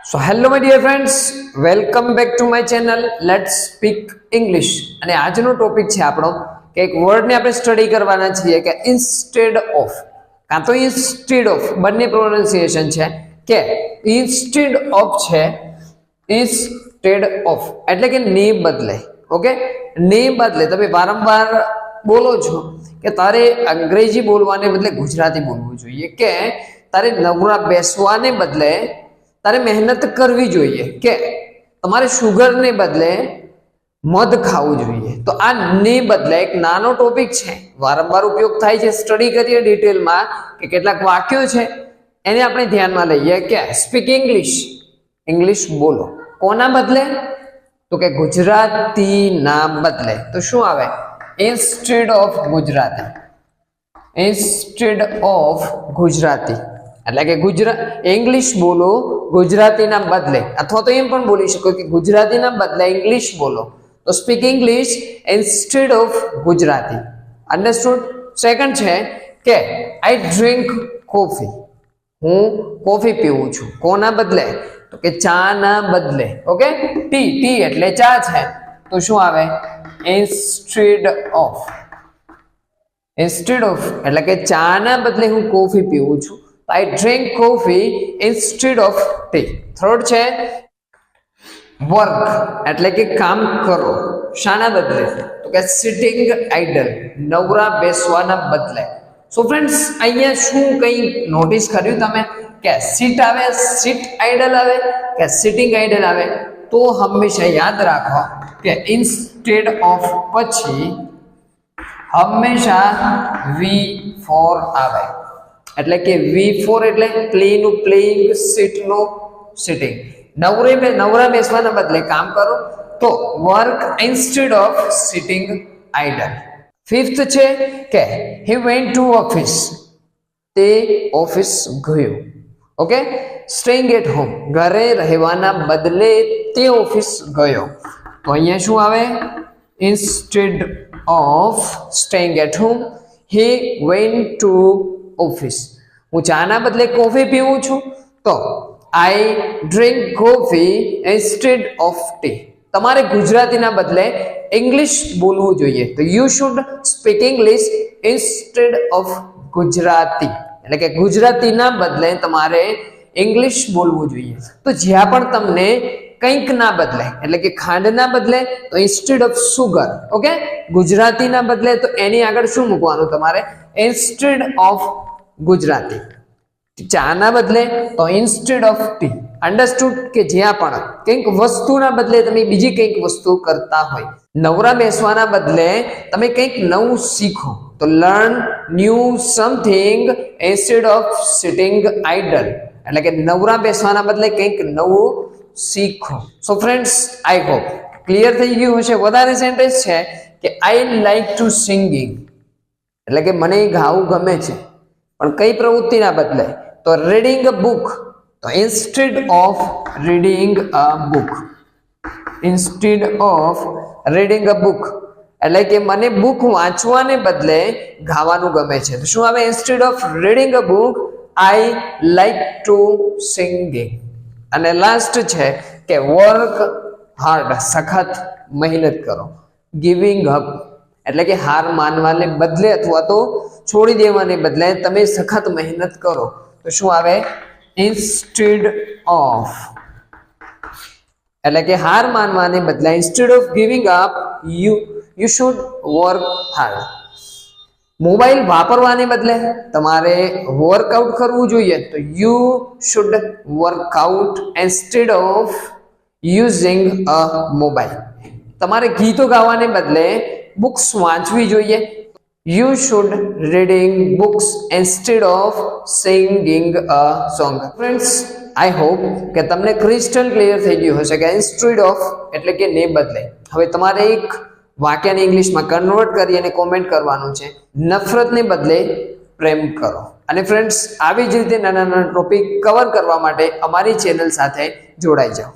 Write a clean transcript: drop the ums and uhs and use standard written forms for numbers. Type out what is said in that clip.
So hello my dear friends, welcome back to my channel. Let's speak English. અને આજનો topic છે આપણો કે એક વર્ડ ને આપણે સ્ટડી કરવાના છીએ કે instead of, કાં તો instead of બંને પ્રોનાઉન્સિએશન છે કે instead of છે instead of એટલે કે ને બદલે. ઓકે, ને બદલે તમે વારંવાર બોલો છો કે તારે અંગ્રેજી બોલવાને બદલે ગુજરાતી બોલવું જોઈએ, કે તારે નવરા બેસવાને બદલે તારે મહેનત કરવી જોઈએ, કે તમારે શુગર ને બદલે મધ ખાવું જોઈએ. તો આ ને બદલે એક નાનો ટોપિક છે, વારંવાર ઉપયોગ થાય છે, સ્ટડી કરીએ ડિટેલમાં કે કેટલાક વાક્યો છે એને આપણે ધ્યાનમાં લઈએ કે સ્પીક ઇંગ્લિશ, ઇંગ્લિશ બોલો. કોના બદલે? તો કે ગુજરાતી ના બદલે. તો શું આવે? Instead of Gujarati, instead of Gujarati એટલે કે ઇંગ્લિશ બોલો ગુજરાતીના બદલે, અથવા તો એમ પણ બોલી શકો કે ગુજરાતીના બદલે ઇંગ્લિશ બોલો. તો speak English instead of Gujarati. Understood? Second છે કે આઈ ડ્રિંક કોફી, હું કોફી પીવું છું. કોના બદલે? તો કે ચા ના બદલે. ઓકે, ટી એટલે ચા છે, તો શું આવે? Instead of. ઇન્સ્ટેડ ઓફ એટલે કે ચા ના બદલે હું કોફી પીવું છું. I drink coffee instead of tea. Third છે વર્ક એટલે કે કામ કરો. શાના બદલે? તો કે સિટિંગ આઇડલ, નવરા બેસવાના બદલે. સો ફ્રેન્ડ્સ, અહીંયા શું કંઈ નોટિસ કર્યું તમે કે સિટ આવે, સિટ આઇડલ આવે કે સિટિંગ આઇડલ આવે? તો હંમેશા યાદ રાખો કે ઇન્સ્ટેડ ઓફ પછી હંમેશા V4 આવે. એટલે કે V4 એટલે પ્લે નું પ્લેઇંગ, સિટ નું સિટિંગ. નવરા બેસવાના બદલે કામ કરો, તો work instead of sitting idle. Fifth છે કે હી વેન્ટ ટુ ઓફિસ, તે ઓફિસ ગયો. ઓકે, સ્ટેઇંગ એટ હોમ, ઘરે રહેવાના બદલે તે ઓફિસ ગયો. તો અહીંયા શું આવે? Instead of staying at home he went to office. હું ચાના બદલે કોફી પીવું છું, તો I drink coffee instead of tea. તમારે ગુજરાતીના બદલે ઇંગ્લિશ બોલવું જોઈએ. તો you should speak English instead of Gujarati. એટલે કે ગુજરાતીના બદલે તમારે ઇંગ્લિશ બોલવું જોઈએ. તો જ્યાં પણ તમને કંઈક ના બદલે, એટલે કે ખાંડના બદલે તો ઇન્સ્ટેડ ઓફ સુગર. ઓકે, ગુજરાતીના બદલે તો એની આગળ શું મૂકવાનું તમારે? Instead of Gujarati. ચાના બદલે તો ઇન્સ્ટેડ ઓફ ટી. અન્ડરસ્ટુડ? કે જ્યાં પણ કંઈક વસ્તુના બદલે તમે બીજી કંઈક વસ્તુ કરતા હોય. નવરા બેસવાના બદલે તમે કંઈક નવું શીખો, તો learn new something instead of sitting idle. એટલે કે નવરા બેસવાના બદલે કંઈક નવું શીખો. So friends, I hope clear થઈ ગયું હશે. વધારે સેન્ટેન્સ છે કે આઈ લાઈક ટુ સિંગિંગ, એટલે કે મને ગાવું ગમે છે, પણ કઈ પ્રવૃત્તિના બદલે? તો રીડિંગ અ બુક. તો instead of reading a book, instead of reading a book એટલે કે મને બુક વાંચવાને બદલે ગાવાનું ગમે છે. તો શું આવે? Instead of reading a book I like to singing. અને લાસ્ટ છે કે વર્ક હાર્ડ, સખત મહેનત કરો. ગિવિંગ અપ એટલે કે હાર માનવાને બદલે અથવા તો છોડી દેવાને બદલે તમે સખત મહેનત કરો. તો શું આવે? ઇન્સ્ટેડ ઓફ એટલે કે હાર માનવાને બદલે instead of giving up you should work hard. Mobile વાપરવાને બદલે તમારે વર્કઆઉટ કરવું જોઈએ, તો you should workout instead of using a mobile. તમારે ગીતો ગાવાને બદલે બુક્સ વાંચવી જોઈએ, you should reading books instead of singing a song. Friends, I hope કે તમને ક્રિસ્ટલ ક્લિયર થઈ ગયું હશે કે ઇન્સ્ટેડ ઓફ એટલે કે ને બદલે. હવે તમારે એક વાક્યને ઇંગ્લિશમાં કન્વર્ટ કરી અને કોમેન્ટ કરવાનું છે, નફરતને બદલે પ્રેમ કરો. અને ફ્રેન્ડ્સ, આવી જ રીતે નાના નાના ટોપિક કવર કરવા માટે અમારી ચેનલ સાથે જોડાઈ જાઓ.